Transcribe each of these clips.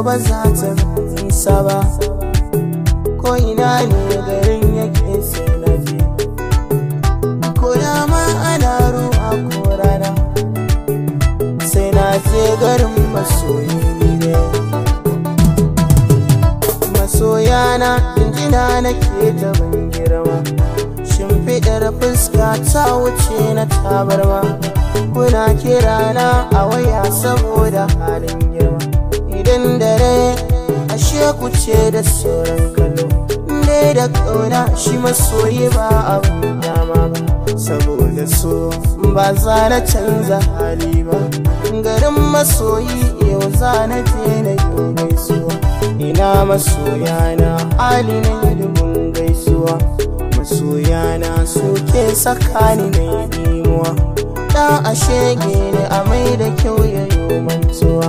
ba za ta nisa ba, ko ina ne garin yake sai na je. Ko da ma ana ruwa ko rana, sai na je garin masoyi ne. Masoyana injina nake ta ban girma, shimfiɗar fuska ta wuce na tabarma. Kuna kirana a waya saboda halin girma, idan dare ashe ku ce da sauran kallo. Dai da ƙauna shi masoyi ba abin dama ba, saboda so ba za na canza hali ba. Garin masoyi yau za na je na yi gaisuwa, ina masoyana hali na yi dubin gaisuwa. Masoyana suke sakani na yi dimuwa, da a shege ne a mai da kyau ya yi mantuwa.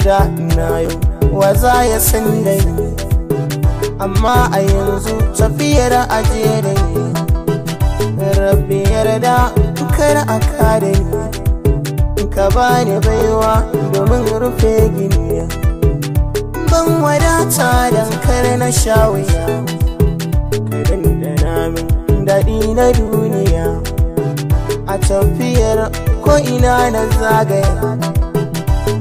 Da ina yau wa za ya san da ni, amma a yanzu tafiyar aje da ni. Rabbi yarda kar a kare ni, ka bani baiwa domin rufe gini. Ban wadata dan kar na sha wuya, ka dandana min daɗi na duniya. A tafiyar ko ina na zagaya,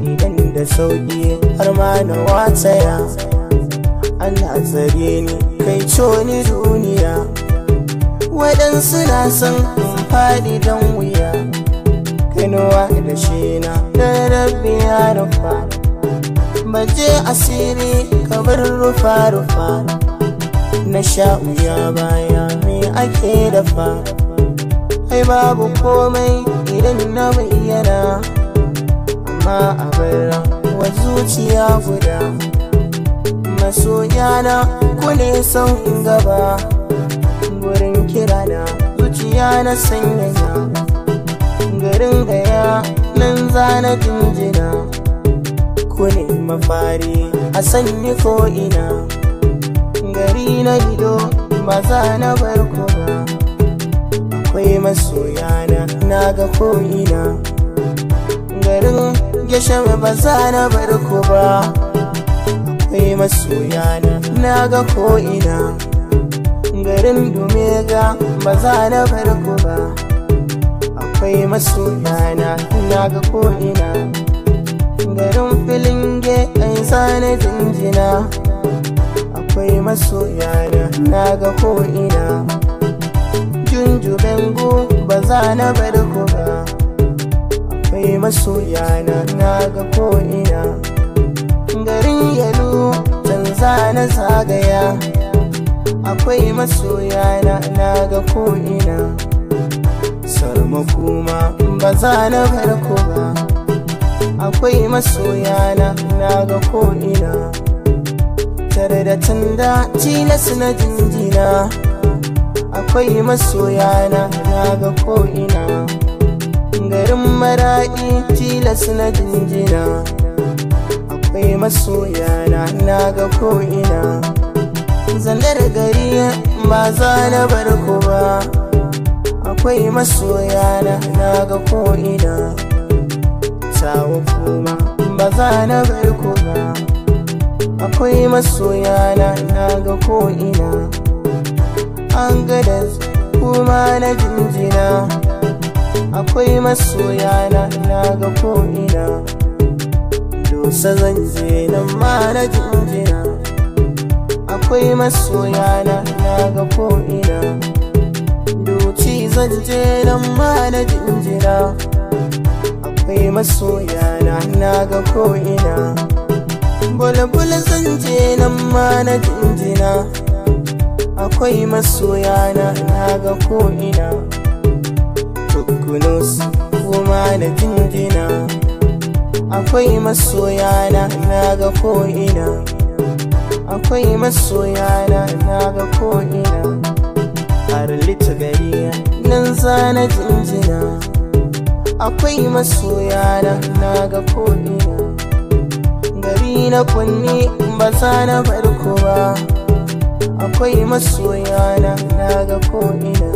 idan da sauƙi har ma na wataya. Allah tsare ni kai coni duniya, waɗansu na son in faɗi don wuya. Kainuwa da shi na da rabbi ya rufa, baje asiri kamar rufa-rufa. Na sha wuya baya me ake dafa, ai babu komai idan na bayyana. Amma a bar wa zuciya guda, masoyana ku ne son gaba. Gurin kirana zuciya na sanyaya, garin gaya nan zana jinjina. Ku ne mafari a sanyi ko'ina, gari na ido ba za na bar ku ba. Akwai masoyana na ga ko'ina, garin Geshem ba za na bar ku ba. Akwai masoyana na ga ko'ina, garin Dumega ba za na bar ku ba. Akwai masoyana na ga ko'ina, garin Filinge ai za na jinjina. Akwai masoyana na ga ko'ina, Junjubengu ba za na bar ku ba. Akwai masoyana na ga ko'ina, garin Yalu can za na zagaya. Akwai masoyana na ga ko'ina, Sarma kuma ba za na bar ku ba. Akwai masoyana na ga ko'ina, tare da tanda tilas na jinjina. Akwai masoyana na ga ko'ina, garin Maraɗi tilas na jinjina. Akwai masoyana na ga ko'ina, Zandar gari ba za na bar ku ba. Akwai masoyana na ga ko'ina, Tawa kuma ba za na bar ku ba. Akwai masoyana na ga ko'ina, Angadas kuma na jinjina. Akwai masoyana na ga ko'ina, Dosa zan je nan ma na jinjina. Akwai masoyana na ga ko'ina, Doci zan je nan ma na jinjina. Akwai masoyana na ga ko'ina, Bulbul zan je nan ma na jinjina. Akwai masoyana na ga ko'ina, Tukkunus kuma na jinjina. akwai masoyana na ga ko'ina, akwai masoyana na ga ko'ina, har lita gari nan zana jinjina, akwai masoyana na ga ko'ina, gari na kunni ba za na barko ba, akwai masoyana na ga ko'ina,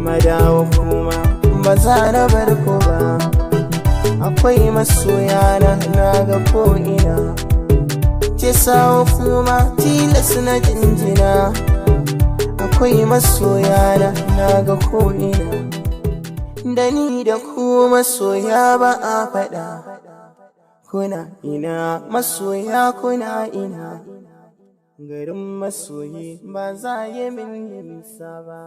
madawa kuma ba za na barko ba, akwai masoyana na ga ko'ina, ce sawo kuma tilas na jinjina, akwai masoyana na ga ko'ina, da ni da ku masoya ba a faɗa, kuna ina masoya kuna ina, garin masoyi ba za yi min nisa ba.